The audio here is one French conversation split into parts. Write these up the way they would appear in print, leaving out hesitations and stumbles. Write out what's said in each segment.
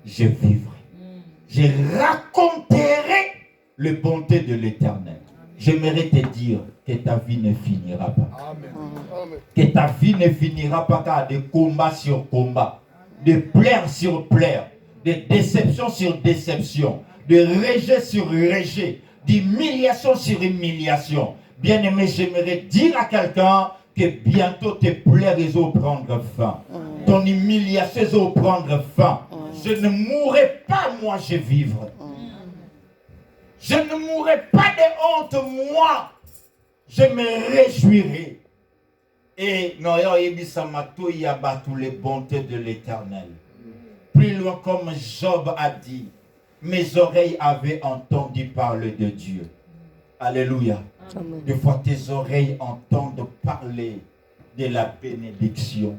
je vivrai. Je raconterai les bontés de l'Éternel. J'aimerais te dire que ta vie ne finira pas. Amen. Que ta vie ne finira pas car de combat sur combat, de plaire sur plaire, de déception sur déception, de rejet sur rejet, d'humiliation sur humiliation. Bien-aimé, j'aimerais dire à quelqu'un que bientôt tes plaies vont prendre fin. Ton humiliation va prendre fin. Je ne mourrai pas, moi je vivrai. Je ne mourrai pas de honte, moi. Je me réjouirai. Et il y a toutes les bontés de l'Éternel. Plus loin, comme Job a dit, mes oreilles avaient entendu parler de Dieu. Alléluia. Amen. Des fois, tes oreilles entendent parler de la bénédiction.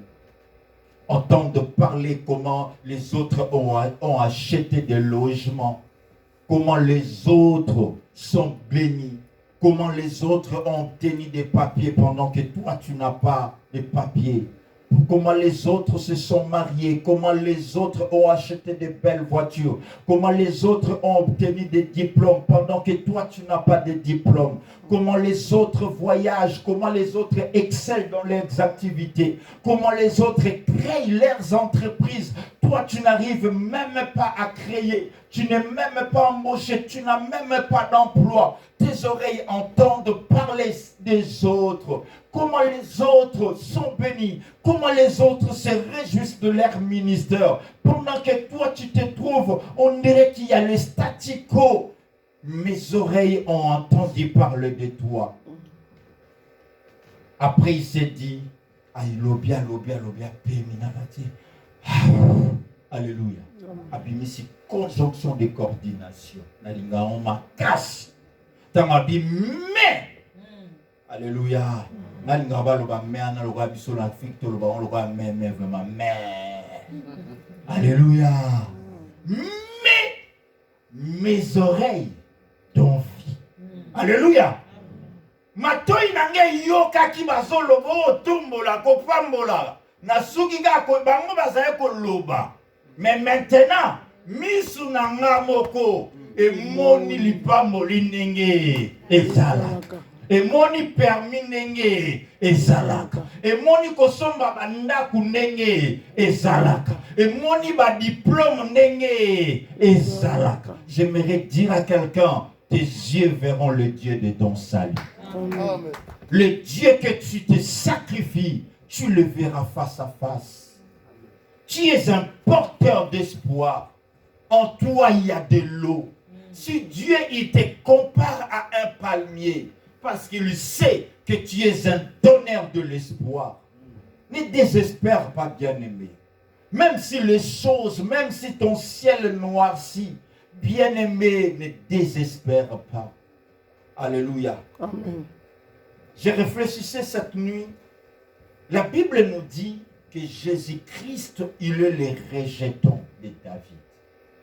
Entendent parler comment les autres ont acheté des logements. Comment les autres sont bénis. Comment les autres ont obtenu des papiers pendant que toi, tu n'as pas de papiers. Comment les autres se sont mariés, comment les autres ont acheté de belles voitures, comment les autres ont obtenu des diplômes pendant que toi tu n'as pas de diplôme, comment les autres voyagent, comment les autres excellent dans leurs activités, comment les autres créent leurs entreprises. Toi tu n'arrives même pas à créer, tu n'es même pas embauché, tu n'as même pas d'emploi. Tes oreilles entendent parler des autres. Comment les autres sont bénis, comment les autres se réjouissent de leur ministère. Pendant que toi tu te trouves, on dirait qu'il y a les statu quo. Mes oreilles ont entendu parler de toi. Après il s'est dit, alléluia. Alléluia. Abimisi conjonction de coordination. Nalinga on m'a casse. Tamabi mais. Alléluia. Nalinga ba loba mais ana loba biso la fik to loba on loba mais vraiment mais. Alléluia. Mais mes oreilles t'ont vie. Alléluia. Matoi nange yoka ki bazolobo tumbola ko pambola. Na suki ga ko bango bazaye ko loba. Mais maintenant, misu nanga moko e moni lipambo linenge ezalaka. E moni permis nenge ezalaka. E moni kosomba bandaku nenge ezalaka. E moni ba diplôme nenge ezalaka. J'aimerais dire à quelqu'un, tes yeux verront le Dieu de ton salut. Amen. Le Dieu que tu te sacrifies, tu le verras face à face. Tu es un porteur d'espoir. En toi, il y a de l'eau. Si Dieu, il te compare à un palmier, parce qu'il sait que tu es un donneur de l'espoir. Ne désespère pas, bien-aimé. Même si les choses, même si ton ciel noircit, bien-aimé, ne désespère pas. Alléluia. Amen. Je réfléchissais cette nuit. La Bible nous dit que Jésus-Christ, il est le rejeton de David.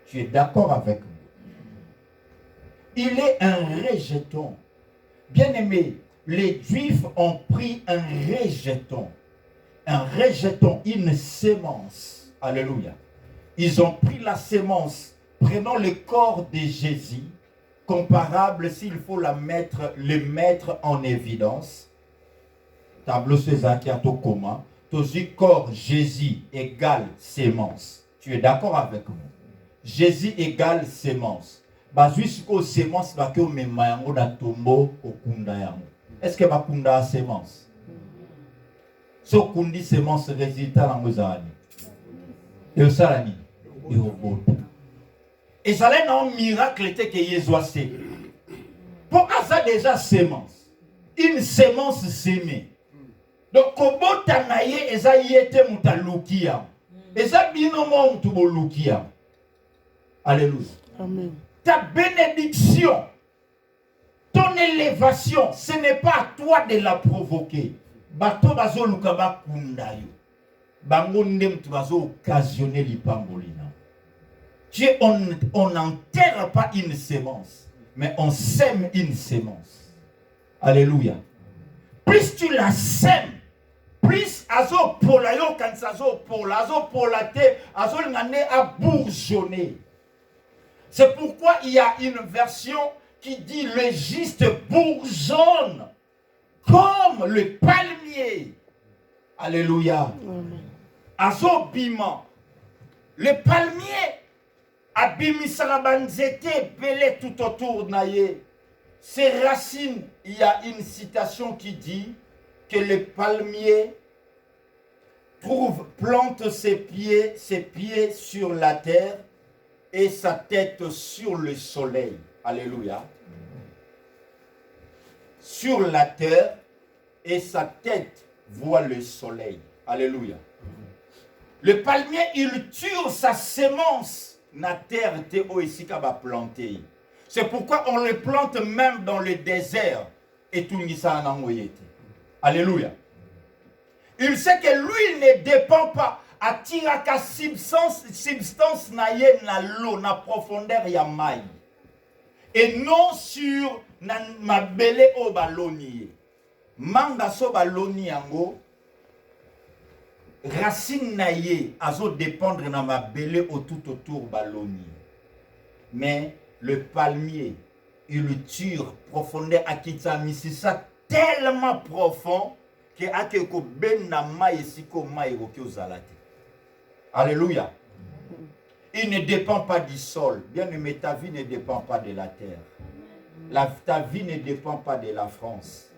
Tu es d'accord avec moi? Il est un rejeton. Bien-aimé, les Juifs ont pris un rejeton. Un rejeton, une sémence. Alléluia. Ils ont pris la sémence, prenant le corps de Jésus, comparable s'il faut le mettre en évidence. Tableau Césakiato commun. Tosi corps Jésus égale sémence. Tu es d'accord avec moi? Jésus égale sémence. Jusqu'aux sémences, est-ce que bakunda sémence? So kundi sémence résultat dans vos années. Et au salani. Et au bout. Et ça là un miracle était que Jésus a sémé. Pourquoi ça déjà sémence? Une sémence sémée. Donc, comment t'anaye eza yete mutalukia. Eza binomo mutubolukia. Alléluia. Amen. Ta bénédiction, ton élévation, ce n'est pas à toi de la provoquer. Bato bazo lukaba kundayo. Bango ndem tu bazo occasionner l'ipambolina. Dieu, on n'enterre pas une sémence, mais on sème une sémence. Alléluia. Plus tu la sèmes, plus azo pola yo kanisa azo pola te azo ngane a bourgeonner. C'est pourquoi il y a une version qui dit le juste bourgeonne comme le palmier. Alléluia. Azo bima. Le palmier abimisaka banzete belé tout autour naye. Ses racines, il y a une citation qui dit que le palmier plante ses pieds sur la terre et sa tête sur le soleil. Alléluia. Sur la terre et sa tête voit le soleil. Alléluia. Le palmier, il tue sa semence. Na terre te oisika ba planter. C'est pourquoi on le plante même dans le désert. Et tout ça en angoyete. Alléluia. Il sait que l'huile ne dépend pas à tiraka substance na ye na l'eau, na profondeur ya maille. Et non sur na mabele o baloni. Manga so baloni yango. Racine na ye azo dépendre na mabele au tout autour baloni. Mais le palmier, il tire profondeur à kitsa misisa tellement profond que akeko ben na mai siko mai roki ozalate. Alléluia. Il ne dépend pas du sol. Bien aimé, ta vie ne dépend pas de la terre. Ta vie ne dépend pas de la France.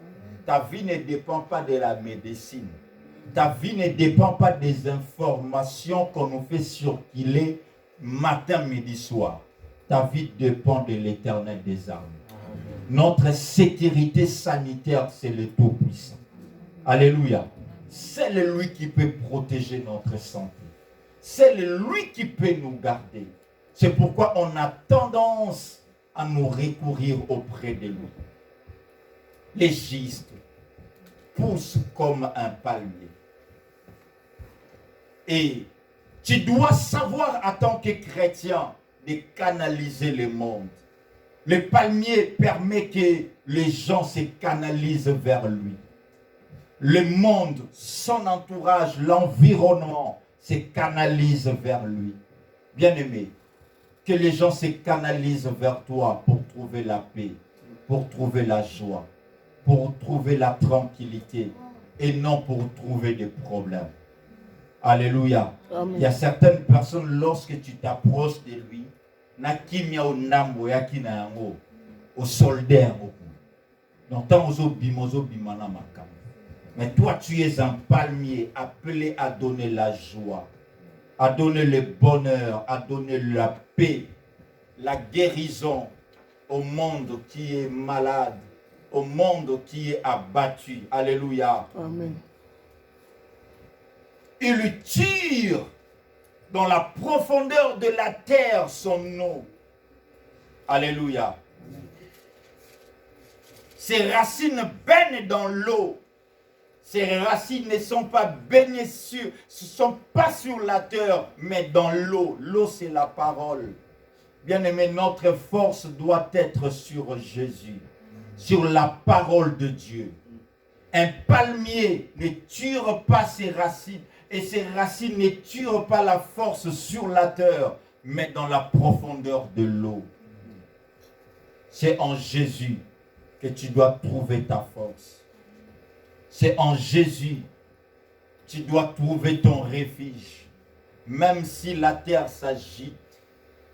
Ta vie ne dépend pas de la médecine. Ta vie ne dépend pas des informations qu'on nous fait circuler matin, midi, soir. Ta vie dépend de l'Éternel des armées. Notre sécurité sanitaire, c'est le Tout-Puissant. Alléluia. C'est lui qui peut protéger notre santé. C'est lui qui peut nous garder. C'est pourquoi on a tendance à nous recourir auprès de lui. Les justes poussent comme un palmier. Et tu dois savoir en tant que chrétien de canaliser le monde. Le palmier permet que les gens se canalisent vers lui. Le monde, son entourage, l'environnement se canalise vers lui. Bien-aimé, que les gens se canalisent vers toi pour trouver la paix, pour trouver la joie, pour trouver la tranquillité et non pour trouver des problèmes. Alléluia. Amen. Il y a certaines personnes, lorsque tu t'approches de lui, na kimia o nambo ya kina yango au soldat donc tant ozo bimana makam. Mais toi tu es un palmier appelé à donner la joie, à donner le bonheur, à donner la paix, la guérison au monde qui est malade, au monde qui est abattu. Alléluia. Amen. Il tire dans la profondeur de la terre son eau. Alléluia. Ses racines baignent dans l'eau. Ses racines ne sont pas baignées sont pas sur la terre, mais dans l'eau. L'eau, c'est la parole. Bien-aimé, notre force doit être sur Jésus, sur la parole de Dieu. Un palmier ne tire pas ses racines. Et ces racines ne tirent pas la force sur la terre, mais dans la profondeur de l'eau. C'est en Jésus que tu dois trouver ta force. C'est en Jésus que tu dois trouver ton refuge. Même si la terre s'agite,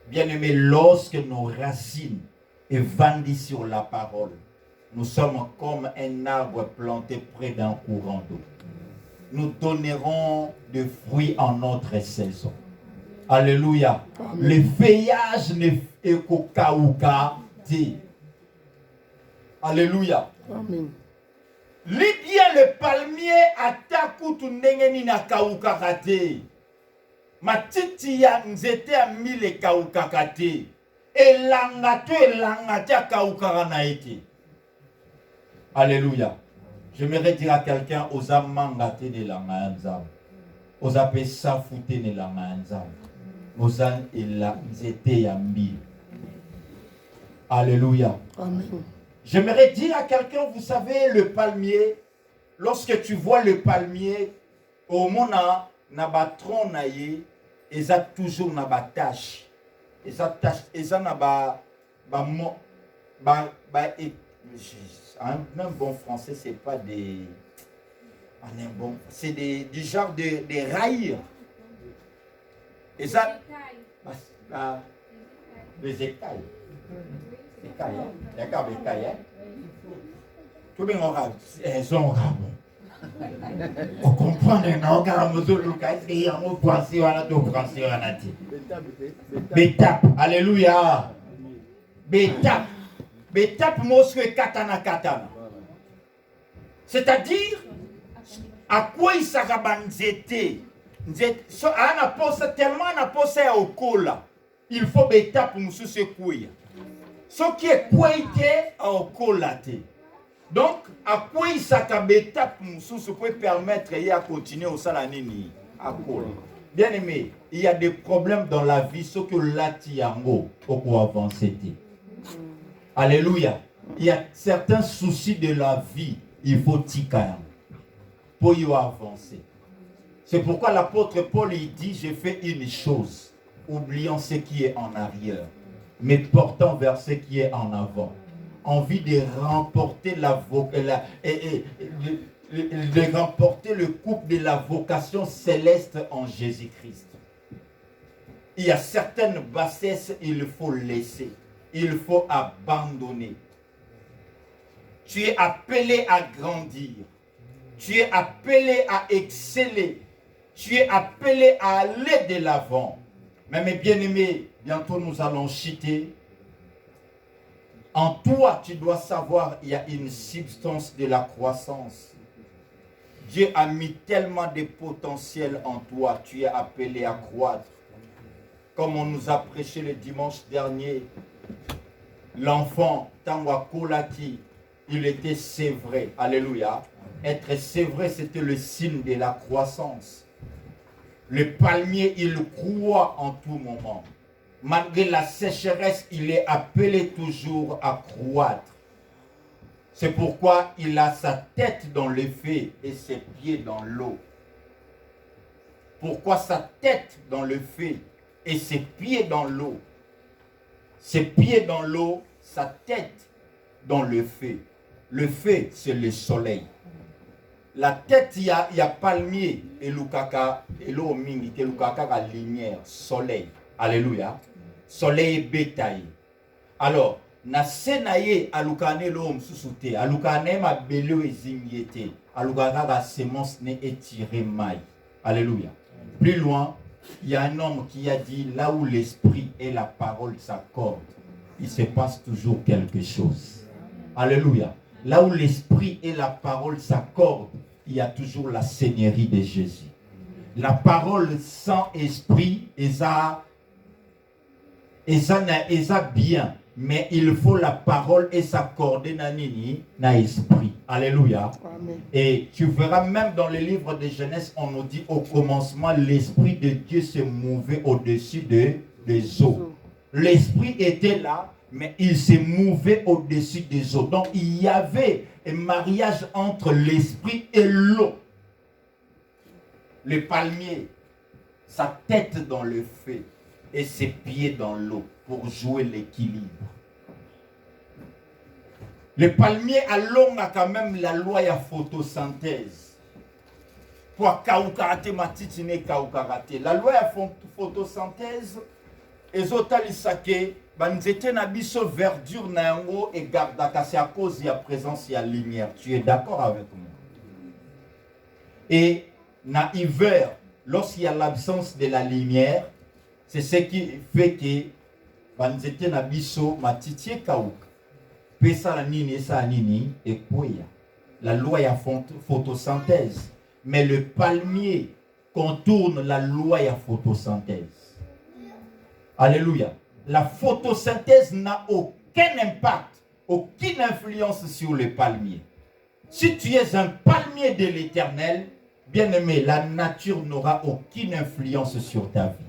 bien-aimé, lorsque nos racines évandissent sur la parole, nous sommes comme un arbre planté près d'un courant d'eau. Nous donnerons des fruits en notre saison. Alléluia. Amen. Le feuillage ne est qu'au kauka. Alléluia. Amen. Lydia le palmier ataku tunengeni na kauka kate. Matiti ya nzete a mille kauka kate. Elangate a kauka na ete. Alléluia. J'aimerais dire à quelqu'un, osa mangate de la manzam, osa pesa fute de la manzam, osa ela nzete yambi. Alléluia. Amen. J'aimerais dire à quelqu'un, vous savez, le palmier, lorsque tu vois le palmier, au moment na batron na ye, ils ont toujours na batache. Ils ont na un bon français, c'est pas des... C'est du genre de rails. Et ça... Les écailles. Écailles, hein? D'accord, écailles, hein? Tout le monde elles ont rabo. On comprend les noms, car on nous a dit, on pense à la français, on a dit. Bétape, alléluia. Bétape. Bétape, mosque katana katana. C'est-à-dire, à quoi il s'agabane zété? Tellement on a posé au col. Il faut bétape pour se secouer. Ce qui est quoi au col. Donc, à quoi il s'agabétape pour permettre de continuer au salanini à col. Bien aimé, il y a des problèmes dans la vie, ce que l'atiango pour avancer. Alléluia. Il y a certains soucis de la vie, il faut tika pour y avancer. C'est pourquoi l'apôtre Paul il dit, j'ai fait une chose, oubliant ce qui est en arrière, mais portant vers ce qui est en avant. Envie de remporter de remporter le couple de la vocation céleste en Jésus-Christ. Il y a certaines bassesses, il faut laisser. Il faut abandonner. Tu es appelé à grandir. Tu es appelé à exceller. Tu es appelé à aller de l'avant. Mais mes bien-aimés, bientôt nous allons chuter. En toi, tu dois savoir, il y a une substance de la croissance. Dieu a mis tellement de potentiel en toi. Tu es appelé à croître. Comme on nous a prêché le dimanche dernier, l'enfant, Tangwa Kolaki, il était sévré. Alléluia. Être sévré, c'était le signe de la croissance. Le palmier, il croît en tout moment. Malgré la sécheresse, il est appelé toujours à croître. C'est pourquoi il a sa tête dans le feu et ses pieds dans l'eau. Pourquoi sa tête dans le feu et ses pieds dans l'eau? Ses pieds dans l'eau, sa tête dans le feu. Le feu, c'est le soleil. La tête, il y a palmier et l'ukaka, et l'eau mingi, et l'ukaka la lumière, soleil. Alléluia. Soleil bétail. Alors, na senaye alukane l'homme sous-souté, alukane ma belou et zimiété, alukaka la sémence ne étiré maille. Alléluia. Plus loin, il y a un homme qui a dit, là où l'esprit et la parole s'accordent, il se passe toujours quelque chose. Alléluia. Là où l'esprit et la parole s'accordent, il y a toujours la seigneurie de Jésus. La parole sans esprit, eza bien, mais il faut la parole et s'accorder na esprit. Alléluia. Amen. Et tu verras même dans le livre de Genèse, on nous dit au commencement, l'esprit de Dieu se mouvait au-dessus des eaux. L'esprit était là, mais il se mouvait au-dessus des eaux. Donc il y avait un mariage entre l'esprit et l'eau. Le palmier, sa tête dans le feu et ses pieds dans l'eau pour jouer l'équilibre. Le palmier à l'eau a quand même la loi de la photosynthèse. Pour kaukarate matitine kaukarate. La loi de la photosynthèse, ezotalisake banzete na biso verdure na yango et gardaka, c'est à cause de la présence de la lumière. Tu es d'accord avec moi? Et na hiver, lorsqu'il y a l'absence de la lumière, c'est ce qui fait que banzete na biso matitie kauka. Pesa la nini esa nini et quoi? La loi de la photosynthèse. Mais le palmier contourne la loi de la photosynthèse. Alléluia. La photosynthèse n'a aucun impact, aucune influence sur le palmier. Si tu es un palmier de l'Éternel, bien-aimé, la nature n'aura aucune influence sur ta vie.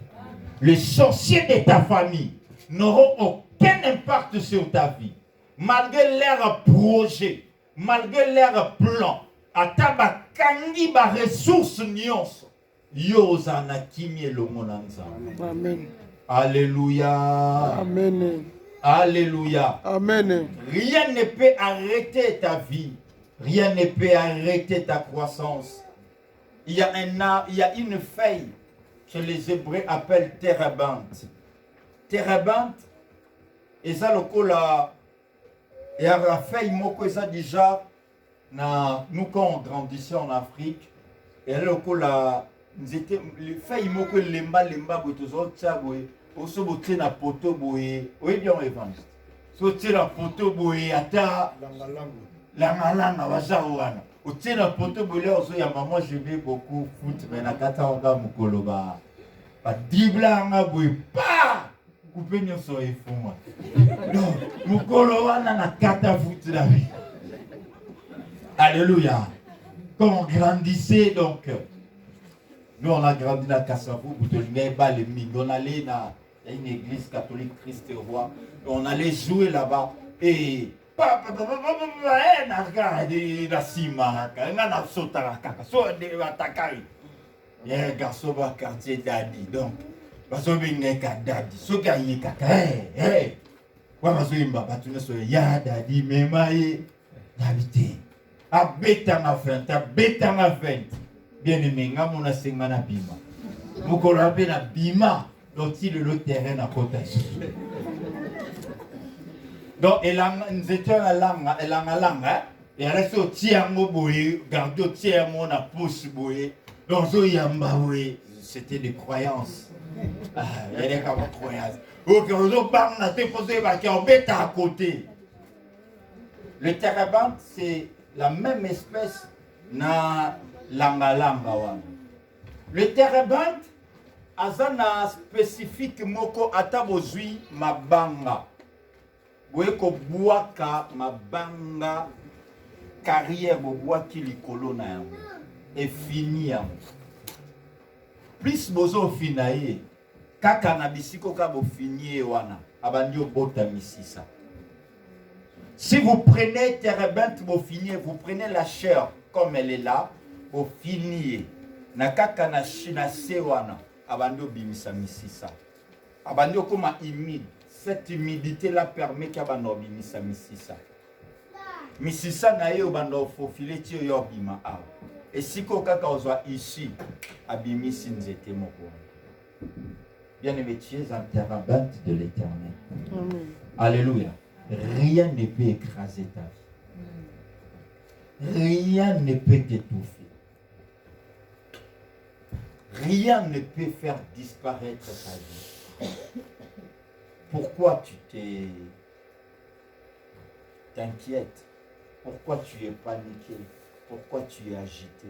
Les sorciers de ta famille n'auront aucun impact sur ta vie. Malgré leur projet, malgré leur plan, Ataba kangi ba ressources nyonso. Yoza na kimi elongo na Nzambe. Amen. Alléluia. Amen. Alléluia. Amen. Rien ne peut arrêter ta vie. Rien ne peut arrêter ta croissance. Il y a une feuille que les Hébreux appellent térébinthe. Térébinthe, et ça le coup là, et la feuille moko ça déjà, nous quand on grandissait en Afrique, et le coup là, les feuilles moko lemba botozo tchaboé, au soboté na poto boé, oui bien évangile. Soté la poto boé ata langa wazawana. Au tient la poto boé ozo ya maman je vais beaucoup foot mais na kata onga mukolo ba dribla nga boé pa couper nyonso efuma. Donc mukolo wana na kata foot la vie. Alléluia. Quand on grandissait donc nous on a grandi dans Kassavou, on allait dans une église catholique Christ Roi, on allait jouer là-bas et garçon quartier Dadi donc Dadi so gagné kaka hey wa mazoimba batuna so ya Dadi mema d'habiter abeta ma frère abeta ma frère bien aimé nga mona senga na bima mukolo ape na bima donc le terrain à côté donc elanga nzete alanga et reste au tiango boye garde au tiango na pousse boye donc zo yamba boye c'était des croyances il y a des croyances ok on zo banga te posé ba ki obeta à côté. Le térébinthe c'est la même espèce na langa wana. Le térébinthe azana spécifique moko atabozui mabanga. Boyeko buaka mabanga carrière bobuaki likolo na yango et fini yango. Plus bozo finaye kaka na bisiko ka bo fini wana abandi obota misisa. Si vous prenez térébinthe vous finissez, vous prenez la chair comme elle est là, vous finissez. Nakaka na shina sewana abando bimisa misisa. Abando comme humide. Cette humidité là permet qu'abando bimisa misisa. Misisa na yo bando fofile ti yo bima a. Et si ko kaka ozwa ici abimisi nzete moko. Bien aimé, tu es un térébinthe de l'Éternel. Amen. Alléluia. Rien ne peut écraser ta vie. Rien ne peut t'étouffer. Rien ne peut faire disparaître ta vie. Pourquoi tu t'inquiètes? Pourquoi tu es paniqué? Pourquoi tu es agité?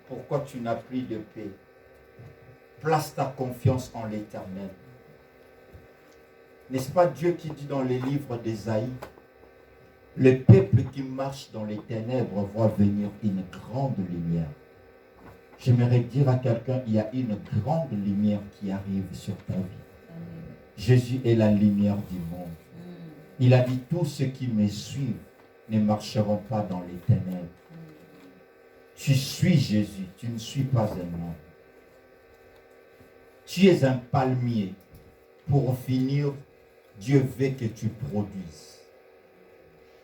Pourquoi tu n'as plus de paix? Place ta confiance en l'Éternel. N'est-ce pas Dieu qui dit dans les livres d'Ésaïe, le peuple qui marche dans les ténèbres voit venir une grande lumière. J'aimerais dire à quelqu'un, il y a une grande lumière qui arrive sur ta vie. Jésus est la lumière du monde. Il a dit, tous ceux qui me suivent ne marcheront pas dans les ténèbres. Tu suis Jésus, tu ne suis pas un homme. Tu es un palmier. Pour finir, Dieu veut que tu produises.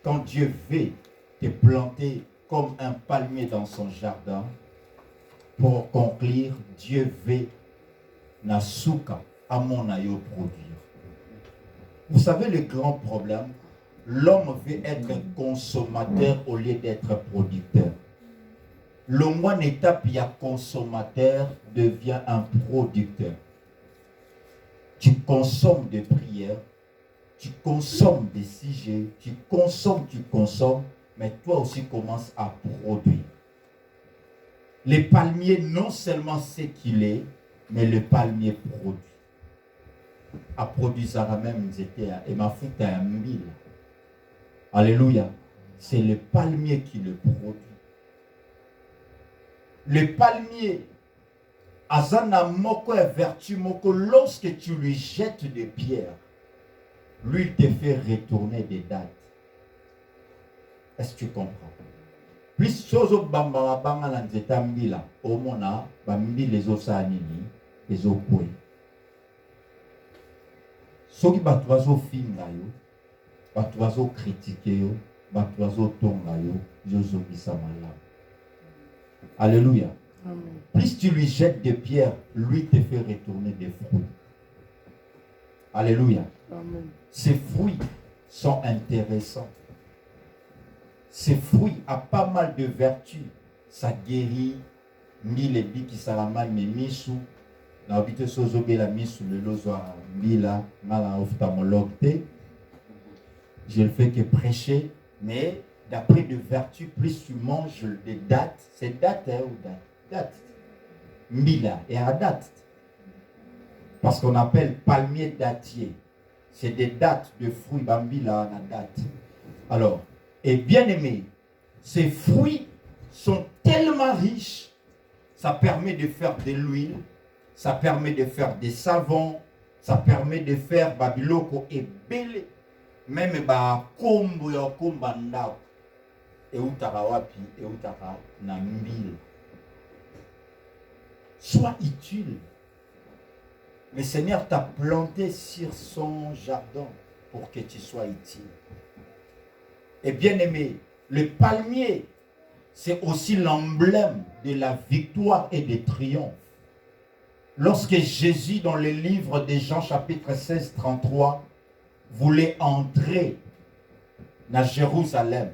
Quand Dieu veut te planter comme un palmier dans son jardin, pour conclure, Dieu veut nasuka amonayo produire. Vous savez le grand problème, l'homme veut être consommateur au lieu d'être producteur. Le moine étape, il y a consommateur, devient un producteur. Tu consommes des prières, tu consommes des sujets, tu consommes, mais toi aussi commence à produire. Le palmier non seulement sait qu'il est, mais le palmier produit. A produit ça même, et ma fouette à 1000. Alléluia. C'est le palmier qui le produit. Le palmier, azana moko et vertu moko, lorsque tu lui jettes des pierres, lui te fait retourner des dates. Est-ce que tu comprends? Plus sozo bamba banga na nzeta mbila, omona bambi les osa nini, les opwe. Soki batu bazo finga yo, batu bazo critiquer yo, batu bazo tonga yo, yozo bisa malamu. Alléluia. Amen. Plus tu lui jettes des pierres, lui te fait retourner des fruits. Alléluia. Amen. Ces fruits sont intéressants. Ces fruits ont pas mal de vertus. Ça guérit. Mille et qui salama mais misu. Na obite sozobe la misu le lozo mila mala ophtalmologue. Je ne fais que prêcher, mais d'après de vertus, plus tu manges des dattes, c'est date ou date. Mila et à date. Parce qu'on appelle palmier dattier. C'est des dattes de fruits bambila à date. Alors, et bien aimé, ces fruits sont tellement riches, ça permet de faire de l'huile, ça permet de faire des savons, ça permet de faire babiloko et belé, même ba kombo ya kombanda et utaka wapi et utaka na mbile. Sois utile. Le Seigneur t'a planté sur son jardin pour que tu sois utile. Et bien aimé, le palmier, c'est aussi l'emblème de la victoire et des triomphes. Lorsque Jésus, dans le livre de Jean chapitre 16, 33, voulait entrer dans Jérusalem,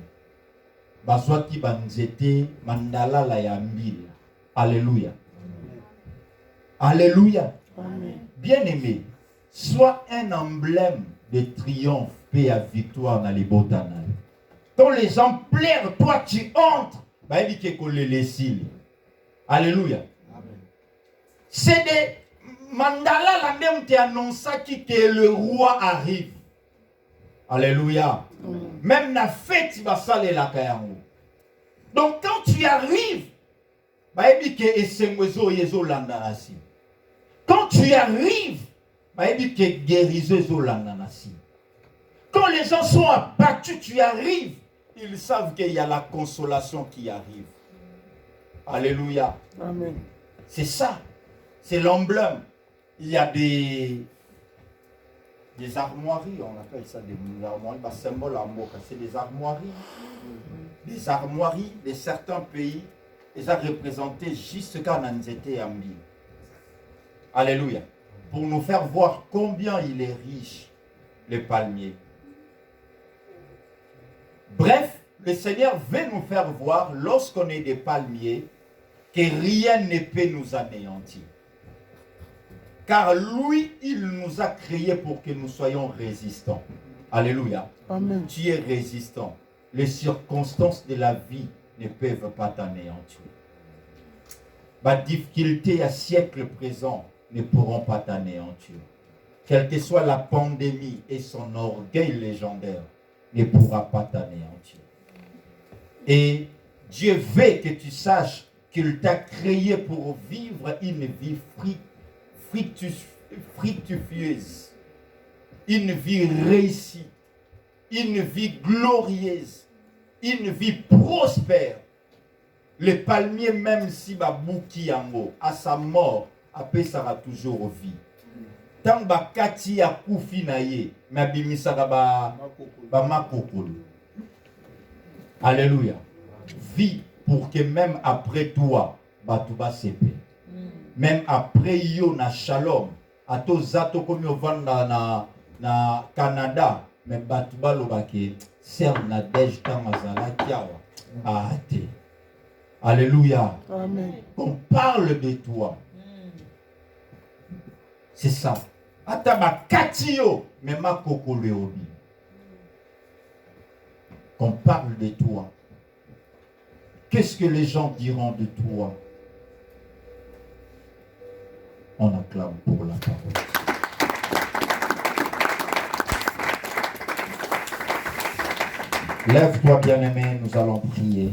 bazwaki banzete mandala la yambila. Alléluia. Alléluia. Amen. Bien aimé, sois un emblème de triomphe, paix et victoire dans les botanales. Quand les gens plairent, toi tu entres. Alléluia. C'est des mandala la même qui annonce que le roi arrive. Alléluia. Même la fête, il va saler la kayango. Donc quand tu arrives, quand tu arrives, quand les gens sont abattus, tu arrives, ils savent qu'il y a la consolation qui arrive. Alléluia. Amen. C'est ça. C'est l'emblème. Il y a des armoiries, on appelle ça des armoiries, c'est des armoiries. Des armoiries de certains pays, ils ont représenté juste quand on était en vie. Alléluia. Pour nous faire voir combien il est riche, le palmier. Bref, le Seigneur veut nous faire voir, lorsqu'on est des palmiers, que rien ne peut nous anéantir. Car lui, il nous a créés pour que nous soyons résistants. Alléluia. Amen. Tu es résistant. Les circonstances de la vie ne peuvent pas t'anéantir. Ma difficulté à siècle présent ne pourront pas t'anéantir. Quelle que soit la pandémie et son orgueil légendaire, ne pourra pas t'anéantir. Et Dieu veut que tu saches qu'il t'a créé pour vivre une vie fructueuse, une vie réussie, une vie glorieuse, une vie prospère. Le palmier, même si Babouki Yango, à sa mort, après ça va toujours vie. Tant bakati ya kufi na ye, mais bimisaka ba makokolo. Alléluia. Vis pour que même après toi, batuba sepe. Même après yo na shalom, ato zato komi ovanda na Canada, mais batuba lobake ser na dej tamazala kiawa. Ate. Alléluia. Amen. On parle de toi. C'est ça. Ataba katio, mais ma koko le obi. Qu'on parle de toi. Qu'est-ce que les gens diront de toi? On acclame pour la parole. Lève-toi, bien-aimé, nous allons prier.